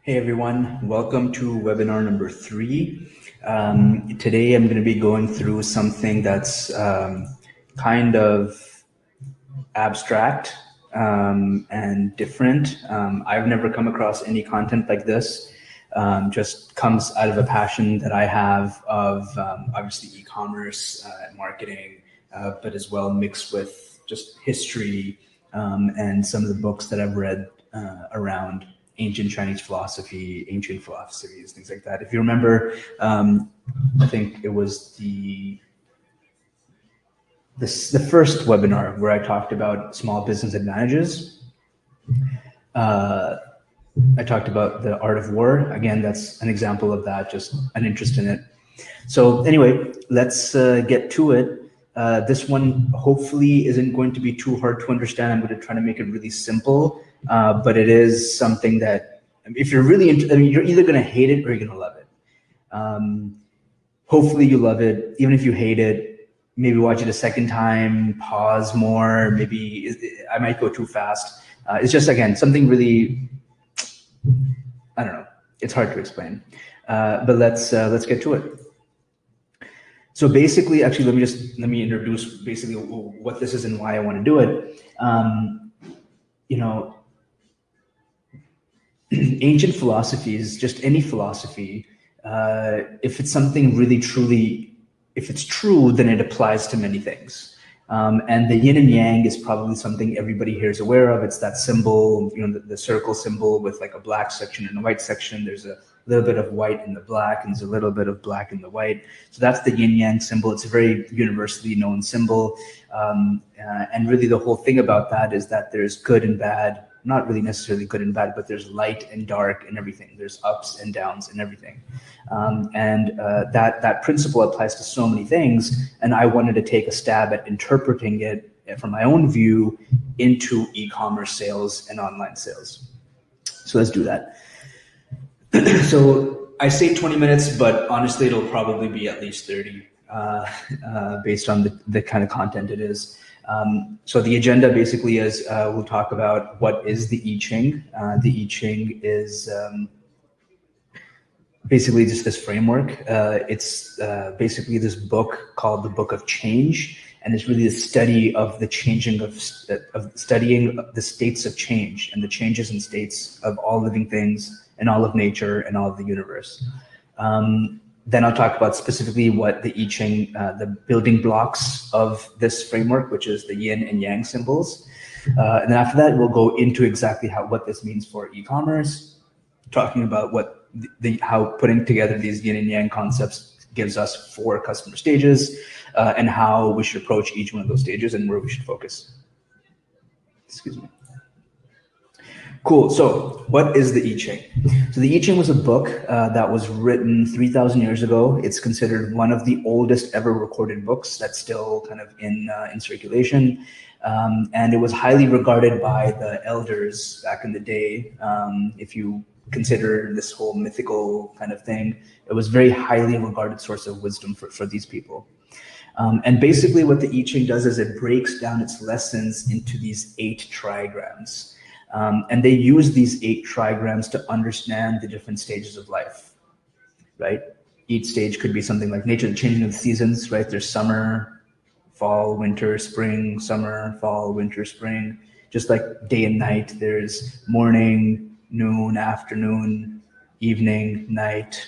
Hey everyone, welcome to webinar number 3. Today I'm going to be going through something that's kind of abstract and different. I've never come across any content like this. Just comes out of a passion that I have of obviously e-commerce, marketing, but as well mixed with just history and some of the books that I've read around ancient Chinese philosophy, ancient philosophies, things like that. If you remember, I think it was the first webinar where I talked about small business advantages. I talked about the art of war. Again, that's an example of that, just an interest in it. So anyway, let's get to it. This one hopefully isn't going to be too hard to understand. I'm going to try to make it really simple, but it is something that if you're really into, you're either going to hate it or you're going to love it. Hopefully you love it. Even if you hate it, maybe watch it a second time, pause more. Maybe I might go too fast. It's just, again, something really, I don't know. It's hard to explain, but let's get to it. So basically, actually, let me introduce basically what this is and why I want to do it. Ancient philosophies, just any philosophy, if it's something really truly, if it's true, then it applies to many things. And the yin and yang is probably something everybody here is aware of. It's that symbol, the circle symbol with like a black section and a white section. There's a little bit of white in the black, and there's a little bit of black in the white. So that's the yin yang symbol. It's a very universally known symbol. And really the whole thing about that is that there's good and bad, not really necessarily good and bad, but there's light and dark and everything. There's ups and downs and everything. That principle applies to so many things. And I wanted to take a stab at interpreting it from my own view into e-commerce sales and online sales. So let's do that. So I say 20 minutes, but honestly, it'll probably be at least 30 based on the kind of content it is. So the agenda basically is we'll talk about what is the I-Ching. The I-Ching is basically just this framework. It's basically this book called the Book of Change, and it's really the study of the changing of studying the states of change and the changes and states of all living things and all of nature and all of the universe. Then I'll talk about specifically what the I-Ching, the building blocks of this framework, which is the yin and yang symbols. And then after that, we'll go into exactly what this means for e-commerce, talking about how putting together these yin and yang concepts gives us 4 customer stages, and how we should approach each one of those stages and where we should focus. Excuse me. Cool. So what is the I-Ching? So the I-Ching was a book that was written 3,000 years ago. It's considered one of the oldest ever recorded books that's still kind of in circulation. And it was highly regarded by the elders back in the day. If you consider this whole mythical kind of thing, it was very highly regarded source of wisdom for these people. And basically what the I-Ching does is it breaks down its lessons into these 8 trigrams. And they use these 8 trigrams to understand the different stages of life, right? Each stage could be something like nature, the changing of the seasons, right? There's summer, fall, winter, spring, summer, fall, winter, spring. Just like day and night, there's morning, noon, afternoon, evening, night,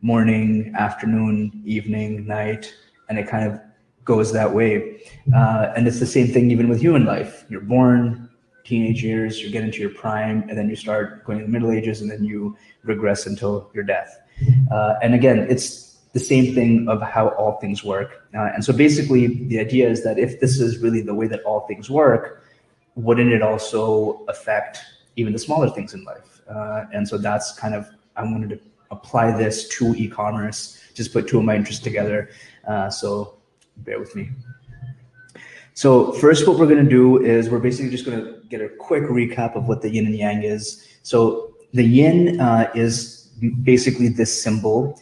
morning, afternoon, evening, night, and it kind of goes that way. And it's the same thing even with human life. You're born, teenage years, you get into your prime, and then you start going to the Middle Ages, and then you regress until your death. And again, it's the same thing of how all things work. And so basically the idea is that if this is really the way that all things work, wouldn't it also affect even the smaller things in life? And so that's kind of, I wanted to apply this to e-commerce, just put 2 of my interests together. So bear with me. So first, what we're going to do is we're basically just going to get a quick recap of what the yin and yang is. So the yin is basically this symbol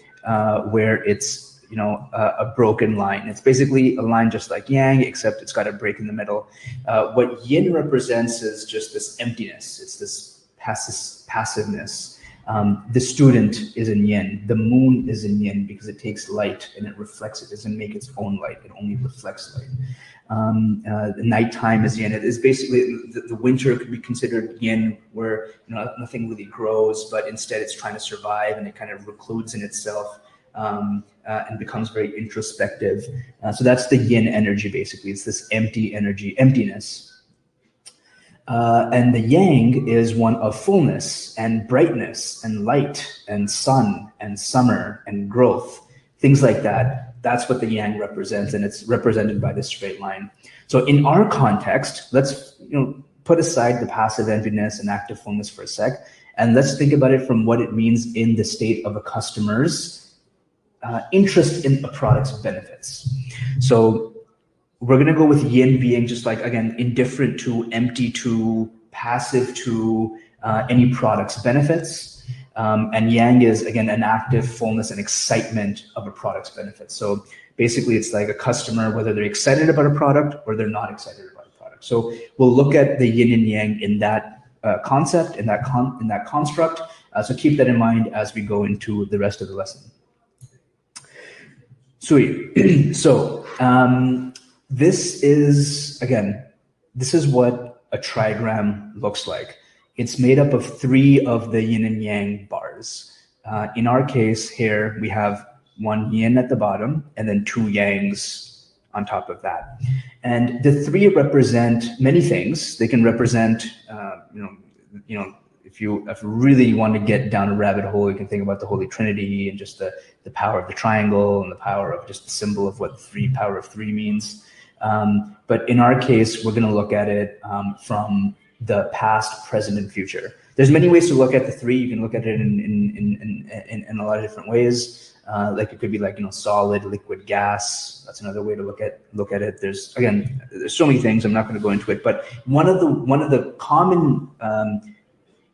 where it's a broken line. It's basically a line just like yang, except it's got a break in the middle. What yin represents is just this emptiness. It's this passiveness. The student is in yin. The moon is in yin because it takes light and it reflects it. It doesn't make its own light. It only reflects light. The nighttime is yin. It is basically the winter could be considered yin, where nothing really grows, but instead it's trying to survive and it kind of recludes in itself and becomes very introspective. So that's the yin energy. Basically, it's this empty energy, emptiness. And the yang is one of fullness and brightness and light and sun and summer and growth, things like that. That's what the yang represents, and it's represented by this straight line. So in our context, let's put aside the passive emptiness and active fullness for a sec, and let's think about it from what it means in the state of a customer's interest in a product's benefits. So we're going to go with yin being just like, again, indifferent to, empty to, passive to any product's benefits. And yang is, again, an active fullness and excitement of a product's benefits. So basically, it's like a customer, whether they're excited about a product or they're not excited about a product. So we'll look at the yin and yang in that concept, in that construct. So keep that in mind as we go into the rest of the lesson. Sweet. So this is what a trigram looks like. It's made up of 3 of the yin and yang bars. In our case here, we have 1 yin at the bottom and then 2 yangs on top of that. And the 3 represent many things. They can represent, if you really want to get down a rabbit hole, you can think about the Holy Trinity and just the power of the triangle and the power of just the symbol of what power of 3 means. But in our case, we're going to look at it from the past, present, and future. There's many ways to look at the 3. You can look at it in a lot of different ways. Like it could be like solid, liquid, gas. That's another way to look at it. There's so many things. I'm not going to go into it. But one of the common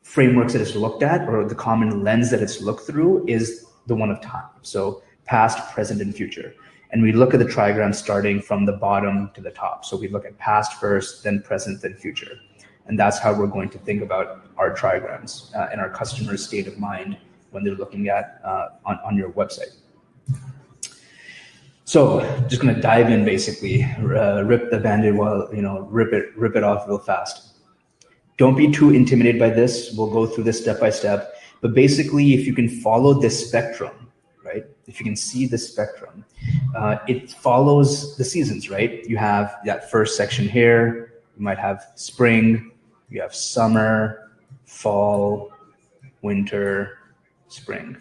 frameworks that it's looked at, or the common lens that it's looked through, is the one of time. So past, present, and future. And we look at the trigram starting from the bottom to the top. So we look at past first, then present, then future. And that's how we're going to think about our trigrams and our customer's state of mind when they're looking at on your website. So just going to dive in, basically, rip the Band-Aid rip it off real fast. Don't be too intimidated by this. We'll go through this step by step. But basically, if you can follow this spectrum, right? If you can see the spectrum, it follows the seasons, right? You have that first section here. You might have spring. You have summer, fall, winter, spring,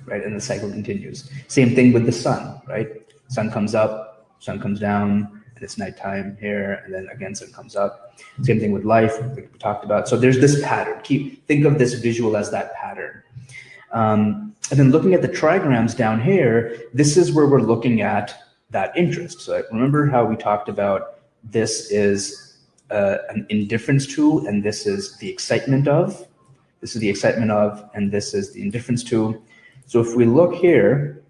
right? And the cycle continues. Same thing with the sun, right? Sun comes up, sun comes down, and it's nighttime here, and then again, sun comes up. Same thing with life, like we talked about. So there's this pattern. Think of this visual as that pattern. And then looking at the trigrams down here, this is where we're looking at that interest. So remember how we talked about this is an indifference to, and this is the excitement of. This is the excitement of, and this is the indifference to. So if we look here,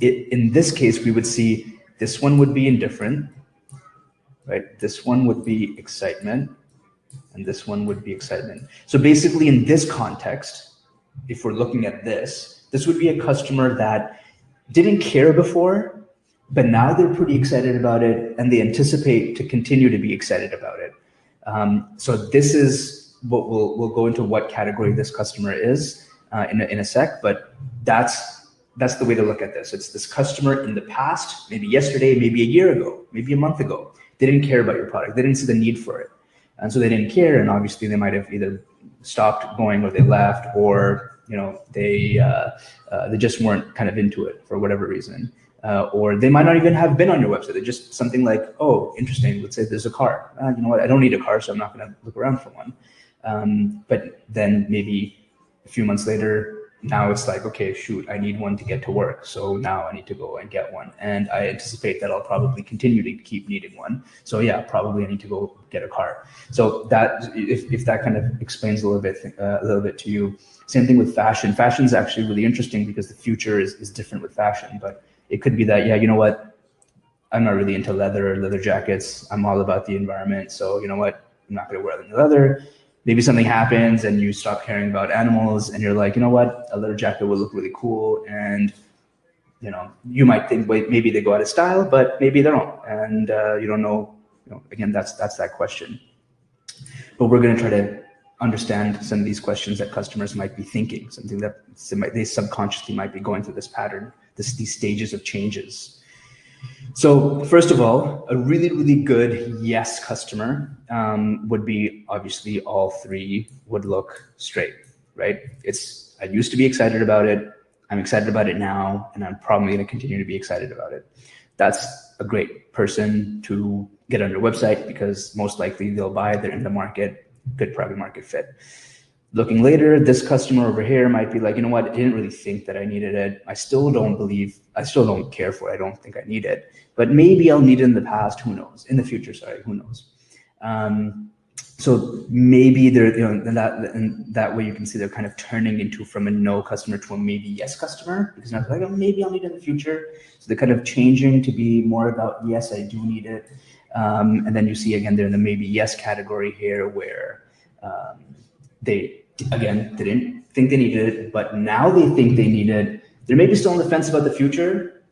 in this case, we would see this one would be indifferent, right? This one would be excitement, and this one would be excitement. So basically, in this context, if we're looking at this would be a customer that didn't care before, but now they're pretty excited about it, and they anticipate to continue to be excited about it. So this is what we'll go into what category this customer is in a sec, but that's the way to look at this. It's this customer in the past, maybe yesterday, maybe a year ago, maybe a month ago. They didn't care about your product. They didn't see the need for it. And so they didn't care, and obviously they might have either stopped going or they left, or they just weren't kind of into it for whatever reason. Or they might not even have been on your website. They're just something like, oh, interesting. Let's say there's a car. You know what? I don't need a car, so I'm not going to look around for one. But then maybe a few months later, now it's like, okay, shoot, I need one to get to work. So now I need to go and get one. And I anticipate that I'll probably continue to keep needing one. So yeah, probably I need to go get a car. So that, if that kind of explains a little bit to you. Same thing with fashion. Fashion is actually really interesting because the future is different with fashion, but it could be that, yeah, you know what? I'm not really into leather jackets. I'm all about the environment. So you know what? I'm not going to wear any leather. maybe something happens and you stop caring about animals and you're like, you know what, a leather jacket would look really cool. And, you know, you might think, wait, maybe they go out of style, but maybe they don't. And you don't know, again, that's that question. But we're going to try to understand some of these questions that customers might be thinking, something that they subconsciously might be going through this pattern, these stages of changes. So first of all, a really, really good yes customer would be, obviously all three would look straight, right? I used to be excited about it. I'm excited about it now, and I'm probably going to continue to be excited about it. That's a great person to get on your website because most likely they'll buy, they're in the market, good product market fit. Looking later, this customer over here might be like, you know what, I didn't really think that I needed it. I still don't care for it. I don't think I need it, but maybe I'll need it in the past, who knows? In the future, sorry, who knows? So maybe they're, and that way you can see they're kind of turning into from a no customer to a maybe yes customer, because now they're like, oh, maybe I'll need it in the future. So they're kind of changing to be more about, yes, I do need it. And then you see, again, they're in the maybe yes category here where they, again, didn't think they needed it, but now they think they need it. They're maybe still on the fence about the future,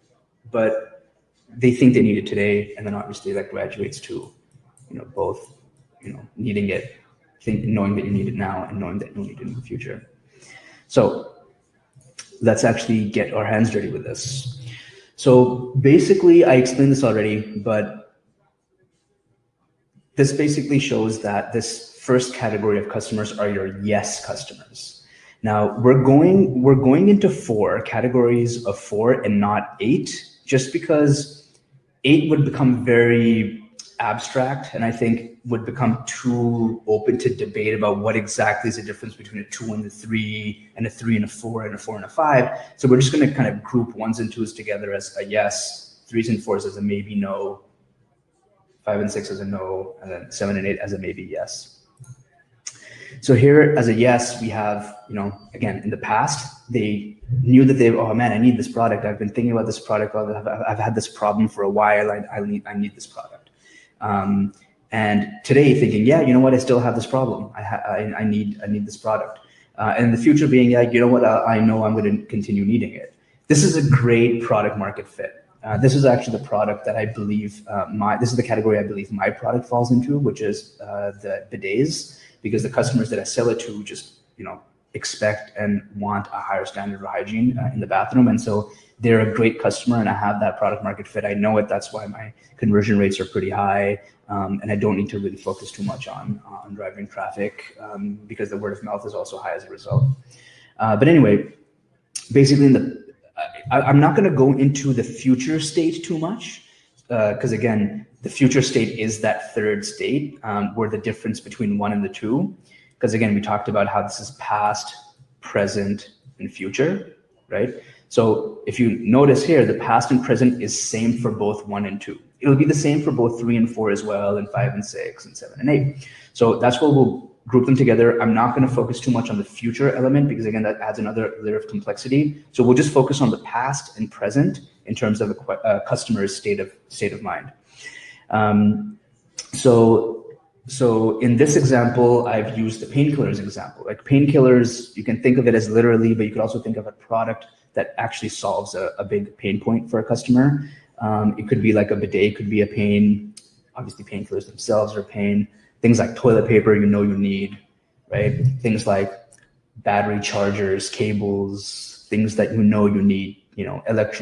but they think they need it today. And then obviously that graduates to, both, needing it, knowing that you need it now and knowing that you'll need it in the future. So let's actually get our hands dirty with this. So basically, I explained this already, but this basically shows that this first category of customers are your yes customers. Now we're going into 4 categories of 4 and not 8, just because 8 would become very abstract and I think would become too open to debate about what exactly is the difference between a 2 and a 3 and a 3 and a 4 and a 4 and a 5. So we're just going to kind of group 1s and 2s together as a yes, 3s and 4s as a maybe no, 5 and 6 as a no, and then 7 and 8 as a maybe yes. So here as a yes, we have, again, in the past, they knew that oh man, I need this product. I've been thinking about this product. I've had this problem for a while. I need this product. And today thinking, yeah, you know what? I still have this problem. I need this product. And in the future being, yeah, you know what? I know I'm going to continue needing it. This is a great product market fit. This is actually the product that I believe this is the category I believe my product falls into, which is the bidets, because the customers that I sell it to just, expect and want a higher standard of hygiene in the bathroom. And so they're a great customer and I have that product market fit. I know it. That's why my conversion rates are pretty high. And I don't need to really focus too much on driving traffic because the word of mouth is also high as a result. But anyway, basically I'm not going to go into the future state too much because again, the future state is that third state where the difference between 1 and the 2. Because again, we talked about how this is past, present, and future, right? So if you notice here, the past and present is same for both 1 and 2. It'll be the same for both 3 and 4 as well, and 5 and 6, and 7 and 8. So that's where we'll group them together. I'm not going to focus too much on the future element because again, that adds another layer of complexity. So we'll just focus on the past and present in terms of a customer's state of mind. So in this example, I've used the painkillers example. Like painkillers, you can think of it as literally, but you could also think of a product that actually solves a big pain point for a customer. It could be like a bidet, could be a pain. Obviously, painkillers themselves are pain. Things like toilet paper, you need, right? Things like battery chargers, cables, things that you need,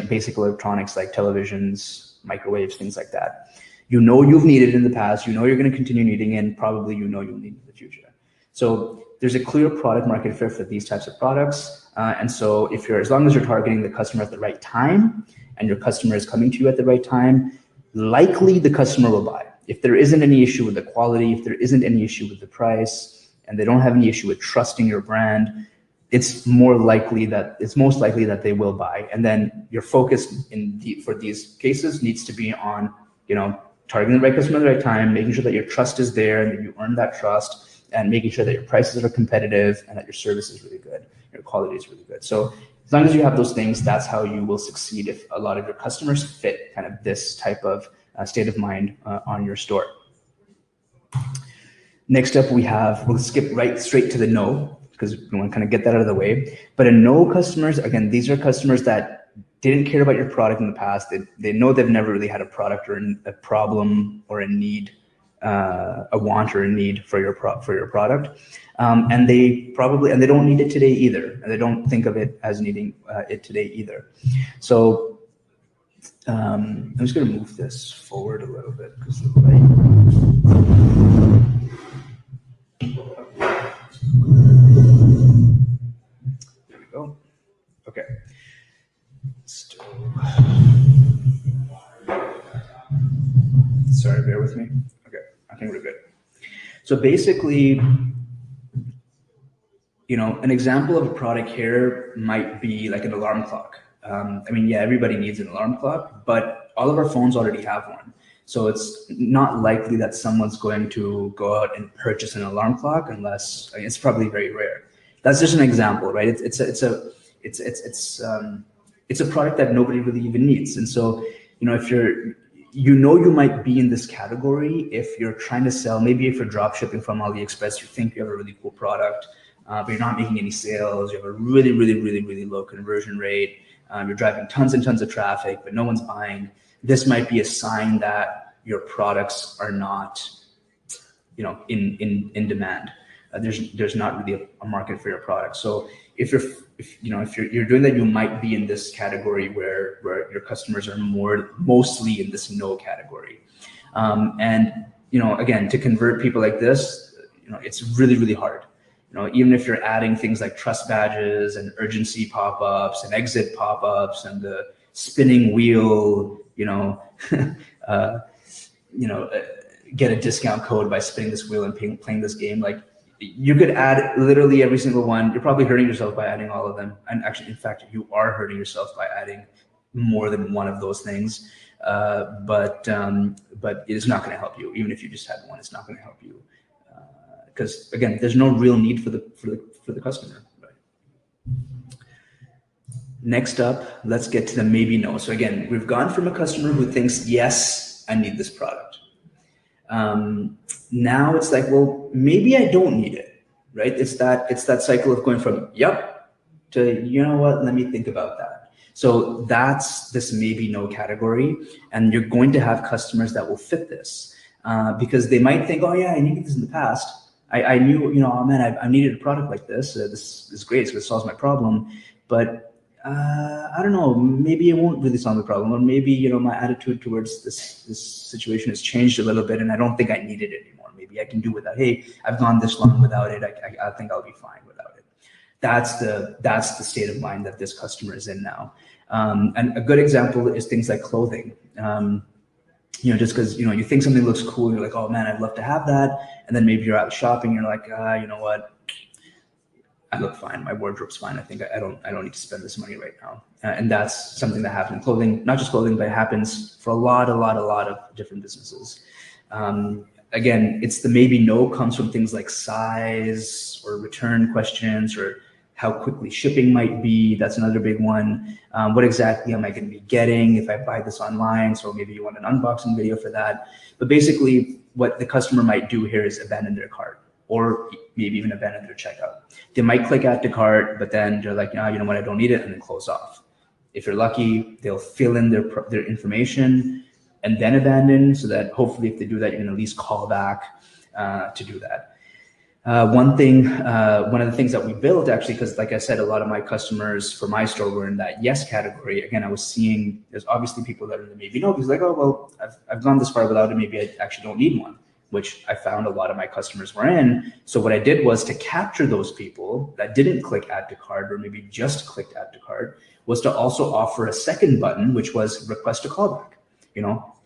basic electronics like televisions, microwaves, things like that. You've needed in the past, you're going to continue needing it, and probably you'll need in the future. So there's a clear product market fit for these types of products. And so as long as you're targeting the customer at the right time and your customer is coming to you at the right time, likely the customer will buy. If there isn't any issue with the quality, if there isn't any issue with the price, and they don't have any issue with trusting your brand, it's most likely that they will buy. And then your focus for these cases needs to be on, targeting the right customer at the right time, making sure that your trust is there and that you earn that trust, and making sure that your prices are competitive and that your service is really good, your quality is really good. So as long as you have those things, that's how you will succeed if a lot of your customers fit kind of this type of state of mind on your store. Next up, we'll skip right straight to the no, because we want to kind of get that out of the way. But a no customers, again, these are customers that didn't care about your product in the past. They know they've never really had a product or a problem or a need, a want or a need for your product, and they don't need it today either, and they don't think of it as needing it today either. So I'm just going to move this forward a little bit because the light. There we go. Okay. Sorry, bear with me. Okay, I think we're good. So basically, an example of a product here might be like an alarm clock. I mean, yeah, everybody needs an alarm clock, but all of our phones already have one. So it's not likely that someone's going to go out and purchase an alarm clock unless, I mean, it's probably very rare. That's just an example, right? It's a product that nobody really even needs. And so, if you might be in this category if you're trying to sell, maybe if you're drop shipping from AliExpress, you think you have a really cool product, but you're not making any sales, you have a really, really, really, really low conversion rate, you're driving tons and tons of traffic, but no one's buying. This might be a sign that your products are not, in demand. There's not really a market for your product. So if you're doing that, you might be in this category where your customers are mostly in this no category. And again, to convert people like this, it's really, really hard. Even if you're adding things like trust badges and urgency pop-ups and exit pop-ups and the spinning wheel, get a discount code by spinning this wheel and playing this game. Like, you could add literally every single one. You're probably hurting yourself by adding all of them. And actually, in fact, you are hurting yourself by adding more than one of those things. But it's not going to help you. Even if you just had one, it's not going to help you. Because again, there's no real need for the customer. Right? Next up, let's get to the maybe no. So again, we've gone from a customer who thinks, yes, I need this product. Now it's like, well, maybe I don't need it, right? It's that cycle of going from yep to, you know what, let me think about that. So that's this maybe no category, and you're going to have customers that will fit this because they might think, oh yeah, I needed this in the past. I knew, oh man, I needed a product like this. This is great, it solves my problem, but I don't know, maybe it won't really solve the problem, or maybe, my attitude towards this situation has changed a little bit and I don't think I need it anymore. Maybe I can do without, hey, I've gone this long without it. I think I'll be fine without it. That's the state of mind that this customer is in now. And a good example is things like clothing. Just because, you think something looks cool, you're like, oh man, I'd love to have that. And then maybe you're out shopping, you're like, you know what? I look fine. My wardrobe's fine. I think I don't need to spend this money right now. And that's something that happens in clothing, not just clothing, but it happens for a lot of different businesses. Again, it's the maybe no comes from things like size or return questions or how quickly shipping might be. That's another big one. What exactly am I going to be getting if I buy this online? So maybe you want an unboxing video for that. But basically what the customer might do here is abandon their cart, or maybe even abandon their checkout. They might click add to cart, but then they're like, you know what, I don't need it, and then close off. If you're lucky, they'll fill in their information and then abandon, so that hopefully if they do that, you can at least call back to do that. One of the things that we built, actually, because like I said, a lot of my customers for my store were in that yes category. Again, I was seeing there's obviously people that are in the maybe no, because like, oh, well, I've gone this far without it, maybe I actually don't need one, which I found a lot of my customers were in. So what I did was to capture those people that didn't click add to cart, or maybe just clicked add to cart, was to also offer a second button, which was request a callback.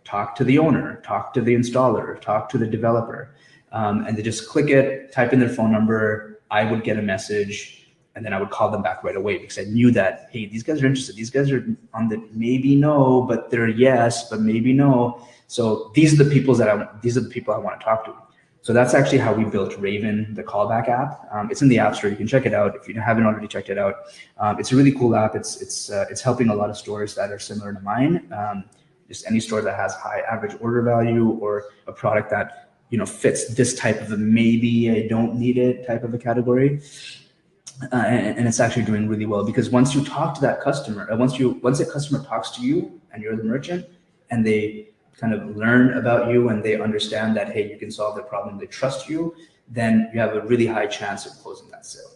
Talk to the owner, talk to the installer, talk to the developer. And they just click it, type in their phone number, I would get a message, and then I would call them back right away, because I knew that, hey, these guys are interested. These guys are on the maybe no, but they're yes, but maybe no. So these are the people I want to talk to. So that's actually how we built Raven, the callback app. It's in the App Store. You can check it out if you haven't already checked it out. It's a really cool app. It's helping a lot of stores that are similar to mine. Just any store that has high average order value, or a product that fits this type of a maybe I don't need it type of a category. And it's actually doing really well, because once you talk to that customer, once a customer talks to you and you're the merchant, and they kind of learn about you and they understand that, hey, you can solve their problem, they trust you, then you have a really high chance of closing that sale.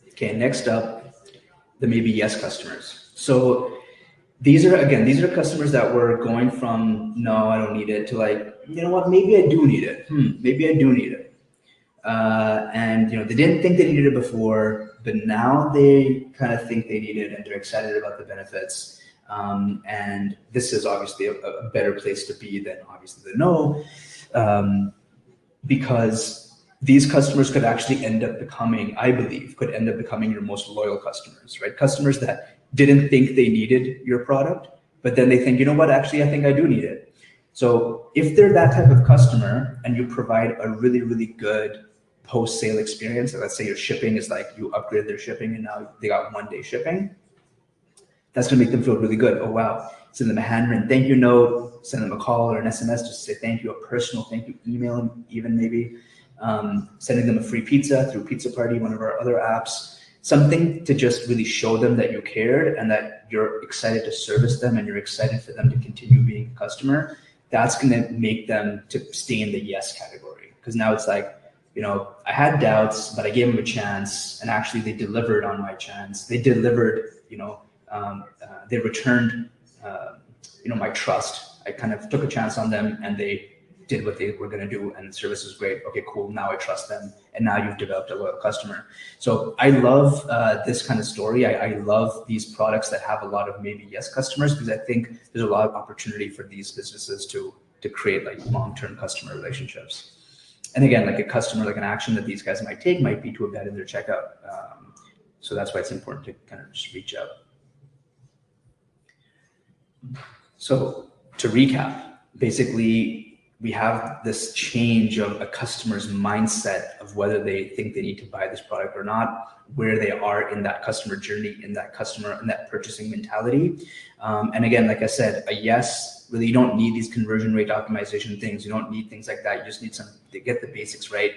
Okay, next up, the maybe yes customers. So these are customers that were going from no, I don't need it, to like, you know what, maybe I do need it. Maybe I do need it. And they didn't think they needed it before, but now they kind of think they need it, and they're excited about the benefits. And this is obviously a better place to be than obviously the no, because these customers could actually end up becoming, I believe, your most loyal customers, right? Customers that didn't think they needed your product, but then they think, you know what, actually, I think I do need it. So if they're that type of customer and you provide a really, really good post-sale experience, let's say your shipping is like, you upgrade their shipping and now they got 1-day shipping, that's going to make them feel really good. Oh, wow. Send them a handwritten thank you note, send them a call or an SMS just to say thank you, a personal thank you, email them even maybe, sending them a free pizza through Pizza Party, one of our other apps, something to just really show them that you cared and that you're excited to service them and you're excited for them to continue being a customer. That's going to make them to stay in the yes category, because now it's like, I had doubts, but I gave them a chance, and actually they delivered on my chance. They delivered, they returned, my trust. I kind of took a chance on them, and they did what they were going to do, and the service was great. Okay, cool. Now I trust them, and now you've developed a loyal customer. So I love this kind of story. I love these products that have a lot of maybe yes customers, because I think there's a lot of opportunity for these businesses to create like long-term customer relationships. And again, like an action that these guys might take might be to embed in their checkout. So that's why it's important to kind of just reach out. So to recap, basically, we have this change of a customer's mindset of whether they think they need to buy this product or not, where they are in that customer journey, in that purchasing mentality. And again, like I said, a yes, really, you don't need these conversion rate optimization things. You don't need things like that. You just need to get the basics right,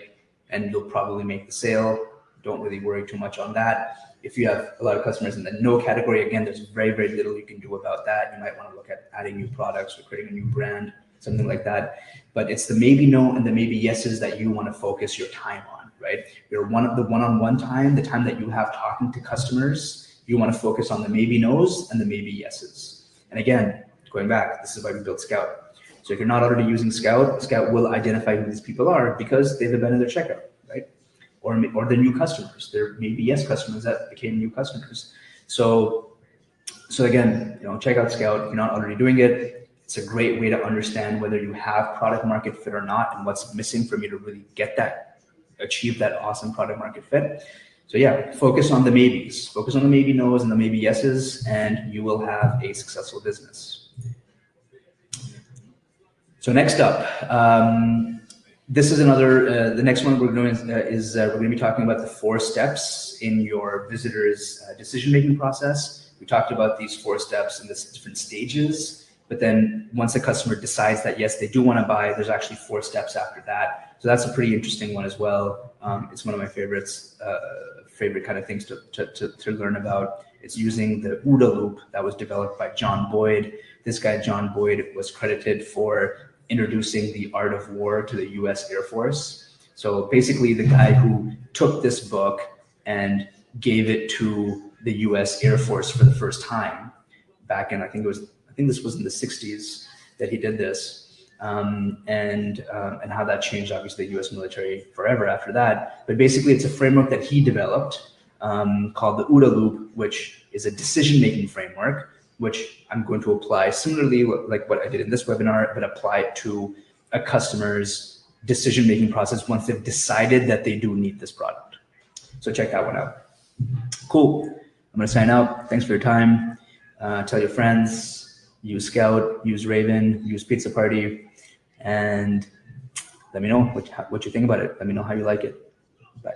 and you'll probably make the sale. Don't really worry too much on that. If you have a lot of customers in the no category, again, there's very, very little you can do about that. You might want to look at adding new products or creating a new brand, something like that. But it's the maybe no and the maybe yeses that you want to focus your time on, right? The one-on-one time, the time that you have talking to customers, you want to focus on the maybe no's and the maybe yeses. And again, going back, this is why we built Scout. So if you're not already using Scout, Scout will identify who these people are because they've abandoned their checkout, right? Or the new customers. They're maybe yes customers that became new customers. So again, check out Scout if you're not already doing it. It's a great way to understand whether you have product market fit or not, and what's missing for me to really achieve that awesome product market fit. So yeah, focus on the maybes, focus on the maybe no's and the maybe yeses, and you will have a successful business. So next up, this is another, the next one we're doing is we're going to be talking about the 4 steps in your visitor's decision-making process. We talked about these 4 steps in the different stages. But then once a customer decides that, yes, they do want to buy, there's actually 4 steps after that. So that's a pretty interesting one as well. It's one of my favorite kind of things to learn about. It's using the OODA loop that was developed by John Boyd. This guy, John Boyd, was credited for introducing the art of war to the US Air Force. So basically the guy who took this book and gave it to the US Air Force for the first time back in, I think this was in the 60s that he did this, and how that changed, obviously, the U.S. military forever after that. But basically, it's a framework that he developed called the OODA loop, which is a decision-making framework, which I'm going to apply similarly like what I did in this webinar, but apply it to a customer's decision-making process once they've decided that they do need this product. So check that one out. Cool. I'm going to sign out. Thanks for your time. Tell your friends. Use Scout, use Raven, use Pizza Party, and let me know what you think about it. Let me know how you like it. Bye.